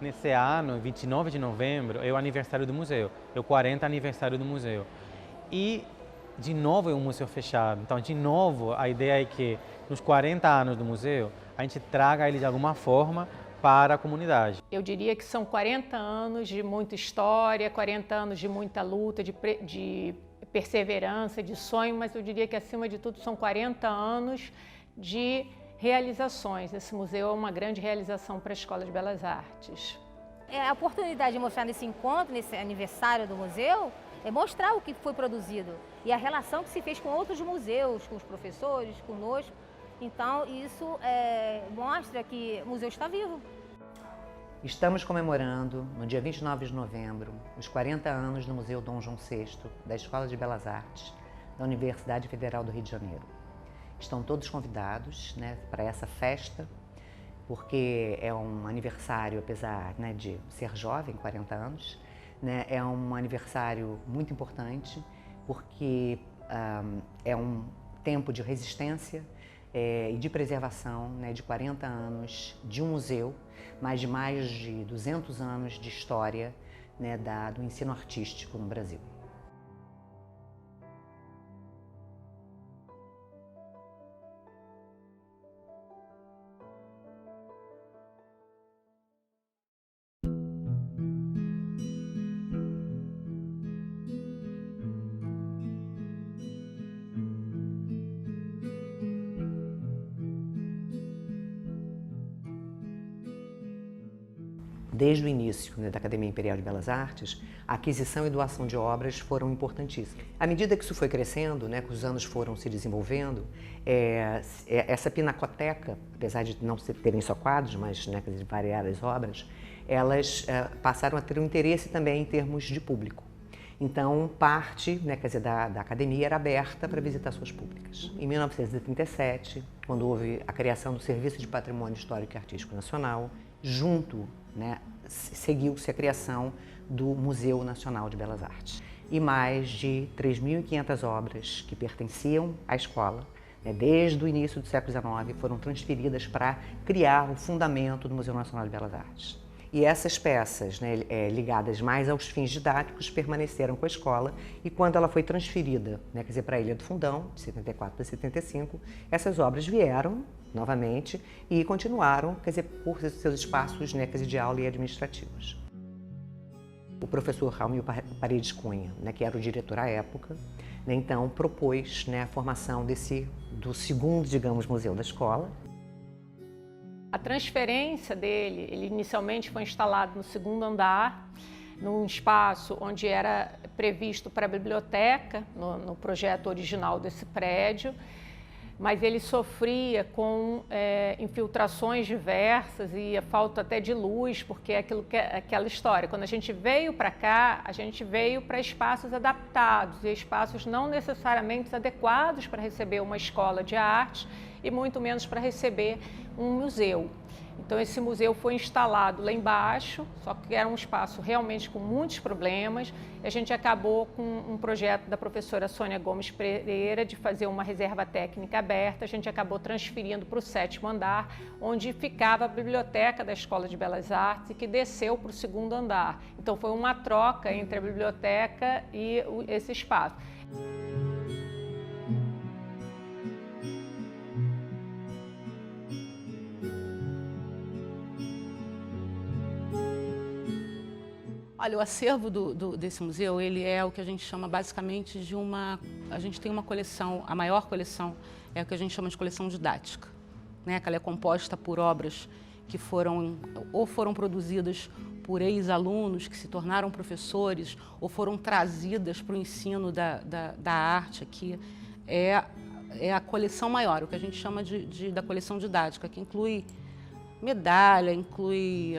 Nesse ano, 29 de novembro, é o aniversário do museu, é o 40 aniversário do museu. E, de novo, é um museu fechado. Então, de novo, a ideia é que, nos 40 anos do museu, a gente traga ele de alguma forma para a comunidade. Eu diria que são 40 anos de muita história, 40 anos de muita luta, de perseverança, de sonho, mas eu diria que, acima de tudo, são 40 anos de realizações. Esse museu é uma grande realização para a Escola de Belas Artes. A oportunidade de mostrar nesse encontro, nesse aniversário do museu, é mostrar o que foi produzido e a relação que se fez com outros museus, com os professores, conosco. Então, isso mostra que o museu está vivo. Estamos comemorando, no dia 29 de novembro, os 40 anos do Museu Dom João VI, da Escola de Belas Artes, da Universidade Federal do Rio de Janeiro. Estão todos convidados, né, para essa festa, porque é um aniversário, apesar, né, de ser jovem, 40 anos, né, é um aniversário muito importante, porque é um tempo de resistência e de preservação, né, de 40 anos de um museu, mas de mais de 200 anos de história, né, do ensino artístico no Brasil. Desde o início, né, da Academia Imperial de Belas Artes, a aquisição e doação de obras foram importantíssimas. À medida que isso foi crescendo, né, que os anos foram se desenvolvendo, essa pinacoteca, apesar de não terem só quadros, mas, né, variadas obras, elas passaram a ter um interesse também em termos de público. Então, parte, né, quer dizer, da academia era aberta para visitações públicas. Em 1937, quando houve a criação do Serviço de Patrimônio Histórico e Artístico Nacional, junto, né, seguiu-se a criação do Museu Nacional de Belas Artes. E mais de 3.500 obras que pertenciam à escola, né, desde o início do século XIX, foram transferidas para criar o fundamento do Museu Nacional de Belas Artes. E essas peças, né, ligadas mais aos fins didáticos, permaneceram com a escola, e quando ela foi transferida, né, quer dizer, para a Ilha do Fundão, de 74 para 75, essas obras vieram novamente e continuaram, quer dizer, por seus espaços, né, quer dizer, de aula e administrativos. O professor Raul Paredes Cunha, né, que era o diretor à época, né, então propôs, né, a formação do segundo, digamos, museu da escola. A transferência dele, ele inicialmente foi instalado no segundo andar, num espaço onde era previsto para a biblioteca, no projeto original desse prédio, mas ele sofria com infiltrações diversas e a falta até de luz, porque é aquela história. Quando a gente veio para cá, a gente veio para espaços adaptados e espaços não necessariamente adequados para receber uma escola de arte e muito menos para receber um museu. Então esse museu foi instalado lá embaixo, só que era um espaço realmente com muitos problemas. E a gente acabou com um projeto da professora Sônia Gomes Pereira de fazer uma reserva técnica aberta. A gente acabou transferindo para o 7º andar, onde ficava a biblioteca da Escola de Belas Artes e que desceu para o 2º andar. Então foi uma troca entre a biblioteca e esse espaço. Olha, o acervo desse museu, ele é o que a gente chama basicamente de a gente tem uma coleção, a maior coleção é o que a gente chama de coleção didática, né? Que ela é composta por obras que foram produzidas por ex-alunos que se tornaram professores ou foram trazidas para o ensino da arte aqui. É a coleção maior, o que a gente chama da coleção didática, que inclui medalha, inclui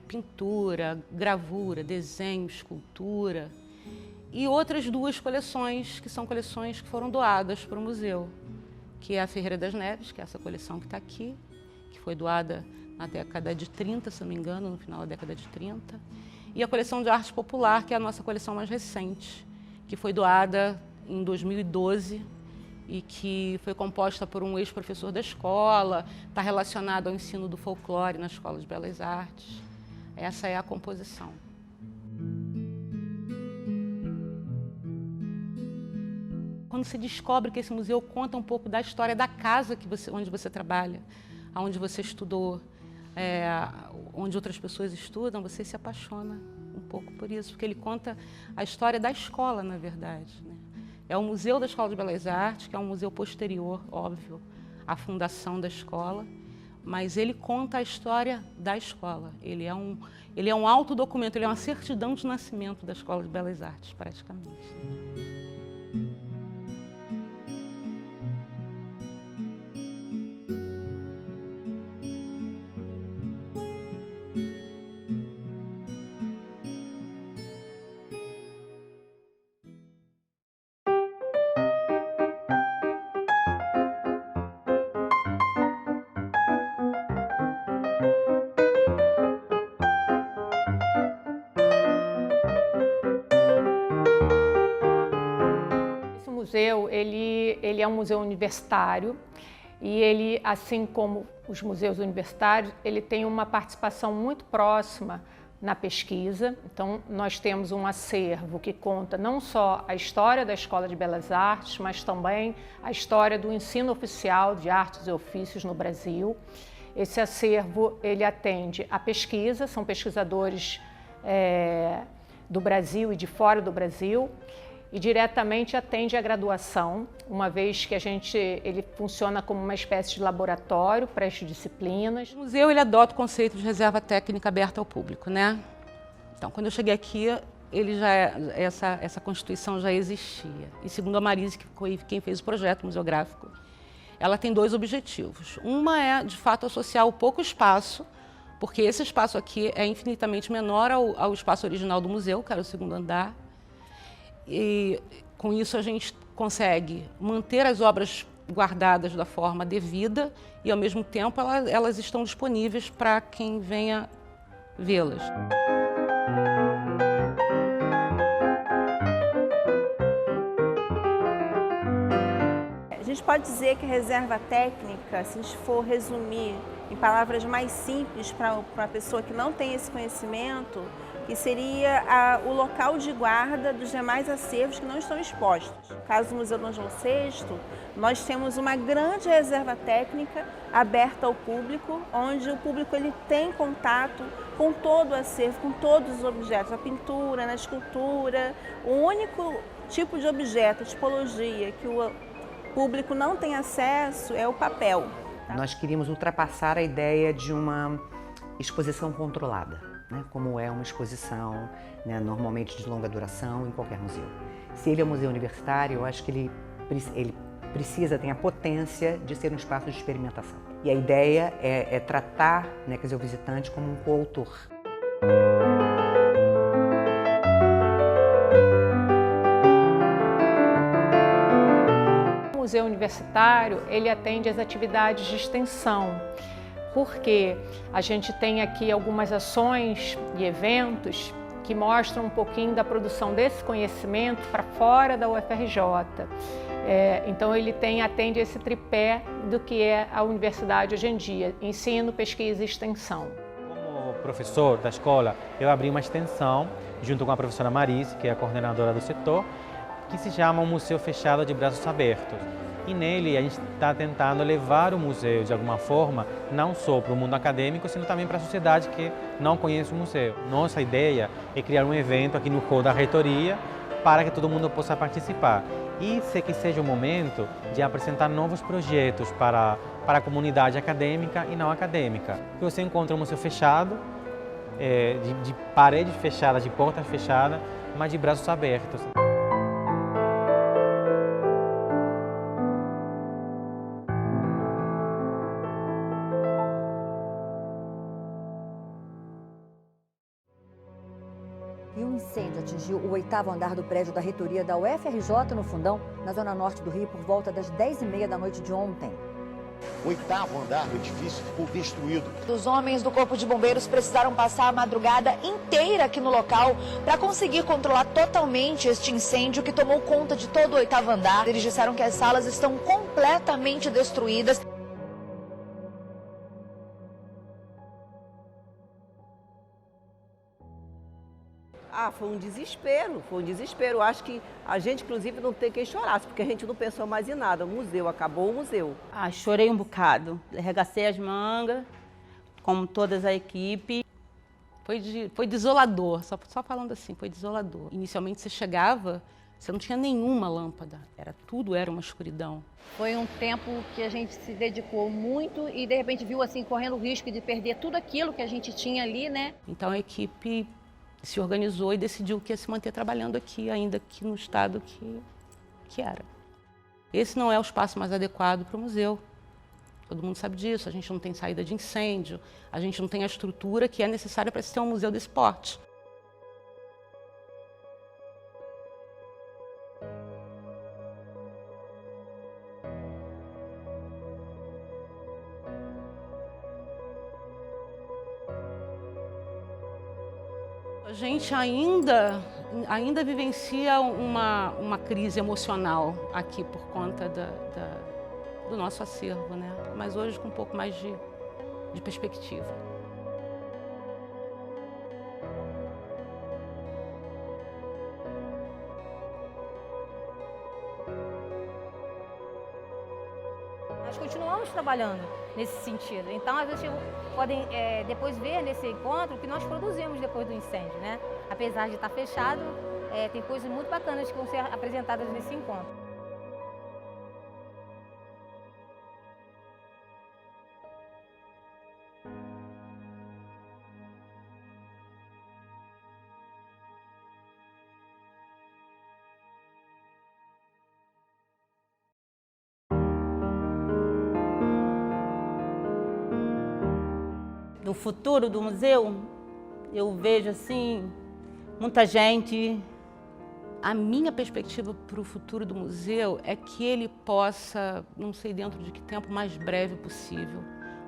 pintura, gravura, desenho, escultura e outras 2 coleções, que são coleções que foram doadas para o museu, que é a Ferreira das Neves, que é essa coleção que está aqui, que foi doada na década de 30, se não me engano, no final da década de 30, e a coleção de arte popular, que é a nossa coleção mais recente, que foi doada em 2012, e que foi composta por um ex-professor da escola, está relacionado ao ensino do folclore na Escola de Belas Artes. Essa é a composição. Quando se descobre que esse museu conta um pouco da história da casa onde você trabalha, onde você estudou, onde outras pessoas estudam, você se apaixona um pouco por isso, porque ele conta a história da escola, na verdade, né? É o Museu da Escola de Belas Artes, que é um museu posterior, óbvio, à fundação da escola, mas ele conta a história da escola. Ele é um autodocumento, ele é uma certidão de nascimento da Escola de Belas Artes, praticamente. O museu, ele é um museu universitário e ele, assim como os museus universitários, ele tem uma participação muito próxima na pesquisa. Então, nós temos um acervo que conta não só a história da Escola de Belas Artes, mas também a história do ensino oficial de artes e ofícios no Brasil. Esse acervo, ele atende à pesquisa, são pesquisadores do Brasil e de fora do Brasil, e diretamente atende à graduação, uma vez que ele funciona como uma espécie de laboratório para as disciplinas. O museu ele adota o conceito de reserva técnica aberta ao público, né? Então, quando eu cheguei aqui, essa constituição já existia. E segundo a Marise, que foi quem fez o projeto museográfico, ela tem dois objetivos. Uma é, de fato, associar o pouco espaço, porque esse espaço aqui é infinitamente menor ao espaço original do museu, que era o segundo andar. E com isso a gente consegue manter as obras guardadas da forma devida e, ao mesmo tempo, elas estão disponíveis para quem venha vê-las. A gente pode dizer que a reserva técnica, se a gente for resumir em palavras mais simples para a pessoa que não tem esse conhecimento, que seria o local de guarda dos demais acervos que não estão expostos. No caso do Museu Dom João VI, nós temos uma grande reserva técnica aberta ao público, onde o público ele tem contato com todo o acervo, com todos os objetos, a pintura, na escultura. O único tipo de objeto, tipologia, que o público não tem acesso é o papel. Nós queríamos ultrapassar a ideia de uma exposição controlada, né? Como é uma exposição, né, normalmente de longa duração em qualquer museu. Se ele é um museu universitário, eu acho que ele tem a potência de ser um espaço de experimentação. E a ideia é tratar, né, quer dizer, o visitante como um coautor. O museu universitário, ele atende às atividades de extensão, porque a gente tem aqui algumas ações e eventos que mostram um pouquinho da produção desse conhecimento para fora da UFRJ. Então ele atende esse tripé do que é a universidade hoje em dia, ensino, pesquisa e extensão. Como professor da escola, eu abri uma extensão junto com a professora Marise, que é a coordenadora do setor, que se chama um Museu Fechado de Braços Abertos. E nele a gente está tentando levar o museu, de alguma forma, não só para o mundo acadêmico, sino também para a sociedade que não conhece o museu. Nossa ideia é criar um evento aqui no hall da reitoria para que todo mundo possa participar. E que seja o momento de apresentar novos projetos para a comunidade acadêmica e não acadêmica. Você encontra um museu fechado, de paredes fechadas, de portas fechadas, mas de braços abertos. E um incêndio atingiu o 8º andar do prédio da reitoria da UFRJ no Fundão, na zona norte do Rio, por volta das 10h30 da noite de ontem. O 8º andar do edifício ficou destruído. Os homens do Corpo de Bombeiros precisaram passar a madrugada inteira aqui no local para conseguir controlar totalmente este incêndio que tomou conta de todo o 8º andar. Eles disseram que as salas estão completamente destruídas. Foi um desespero. Acho que a gente, inclusive, não tem quem chorasse, porque a gente não pensou mais em nada. O museu, acabou o museu. Chorei um bocado, arregacei as mangas, como todas a equipe. Foi desolador, só falando assim, foi desolador. Inicialmente você chegava, você não tinha nenhuma lâmpada, tudo era uma escuridão. Foi um tempo que a gente se dedicou muito e de repente viu assim, correndo o risco de perder tudo aquilo que a gente tinha ali, né? Então a equipe se organizou e decidiu que ia se manter trabalhando aqui, ainda que no estado que era. Esse não é o espaço mais adequado para o museu. Todo mundo sabe disso, a gente não tem saída de incêndio, a gente não tem a estrutura que é necessária para se ter um museu desse porte. A gente ainda vivencia uma crise emocional aqui por conta do nosso acervo, né? Mas hoje com um pouco mais de perspectiva. Nós continuamos trabalhando nesse sentido. Então, às vezes, podem depois ver nesse encontro o que nós produzimos depois do incêndio, né? Apesar de estar fechado, tem coisas muito bacanas que vão ser apresentadas nesse encontro. Do futuro do museu, eu vejo assim, muita gente. A minha perspectiva para o futuro do museu é que ele possa, não sei dentro de que tempo mais breve possível,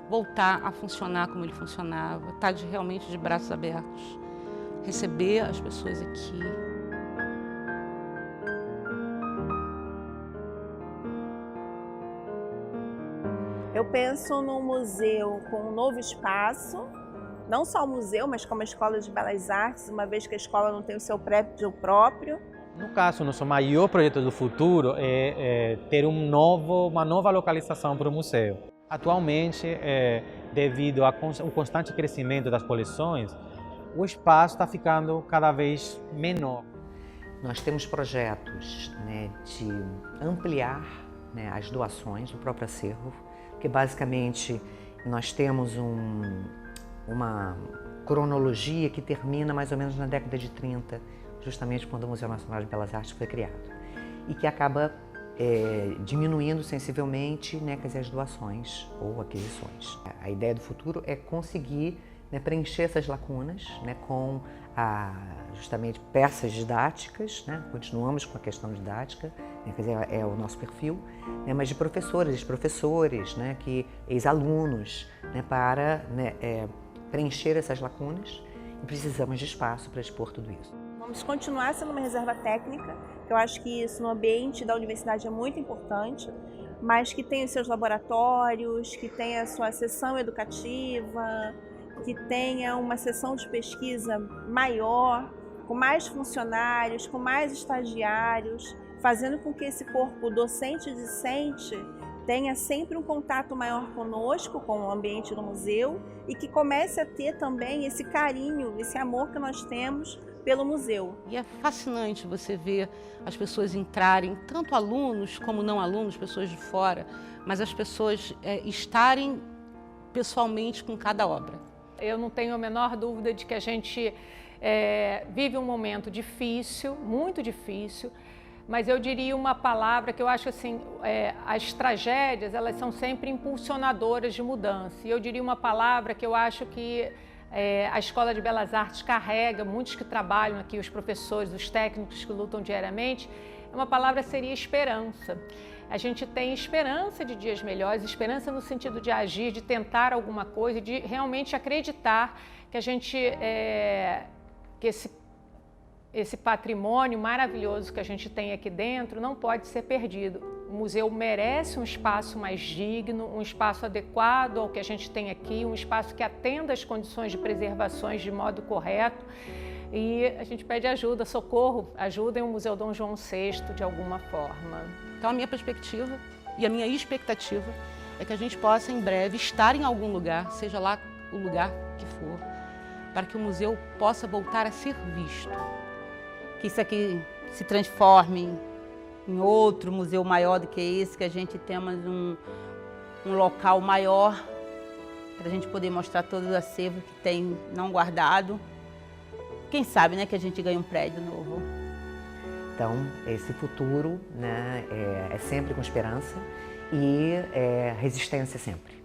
voltar a funcionar como ele funcionava, estar realmente de braços abertos, receber as pessoas aqui. Eu penso num museu com um novo espaço, não só o museu, mas como a Escola de Belas Artes, uma vez que a escola não tem o seu prédio próprio. No caso, nosso maior projeto do futuro é ter uma nova localização para o museu. Atualmente, devido ao constante crescimento das coleções, o espaço está ficando cada vez menor. Nós temos projetos, né, de ampliar, né, as doações do próprio acervo, porque basicamente nós temos uma cronologia que termina mais ou menos na década de 30, justamente quando o Museu Nacional de Belas Artes foi criado, e que acaba diminuindo sensivelmente, né, quer dizer, as doações ou aquisições. A ideia do futuro é conseguir, né, preencher essas lacunas, né, com justamente peças didáticas, né? Continuamos com a questão didática, né? Quer dizer, é o nosso perfil, né? Mas de professoras e professores, né? Ex-alunos, né? Para, né, preencher essas lacunas, e precisamos de espaço para expor tudo isso. Vamos continuar sendo uma reserva técnica, que eu acho que isso no ambiente da universidade é muito importante, mas que tenha os seus laboratórios, que tenha a sua seção educativa, que tenha uma seção de pesquisa maior, com mais funcionários, com mais estagiários, fazendo com que esse corpo docente e discente tenha sempre um contato maior conosco, com o ambiente do museu, e que comece a ter também esse carinho, esse amor que nós temos pelo museu. E é fascinante você ver as pessoas entrarem, tanto alunos como não alunos, pessoas de fora, mas as pessoas estarem pessoalmente com cada obra. Eu não tenho a menor dúvida de que a gente vive um momento difícil, muito difícil, mas eu diria uma palavra que eu acho assim, as tragédias, elas são sempre impulsionadoras de mudança. E eu diria uma palavra que eu acho que a Escola de Belas Artes carrega, muitos que trabalham aqui, os professores, os técnicos que lutam diariamente, uma palavra seria esperança. A gente tem esperança de dias melhores, esperança no sentido de agir, de tentar alguma coisa, de realmente acreditar que a gente, que esse patrimônio maravilhoso que a gente tem aqui dentro não pode ser perdido. O museu merece um espaço mais digno, um espaço adequado ao que a gente tem aqui, um espaço que atenda às condições de preservações de modo correto. e a gente pede ajuda, socorro, ajudem o Museu Dom João VI de alguma forma. Então a minha perspectiva e a minha expectativa é que a gente possa em breve estar em algum lugar, seja lá o lugar que for, para que o museu possa voltar a ser visto. Que isso aqui se transforme em outro museu maior do que esse, que a gente tenha um local maior para a gente poder mostrar todo o acervo que tem não guardado. Quem sabe, né, que a gente ganhe um prédio novo. Então, esse futuro, né, é sempre com esperança e resistência sempre.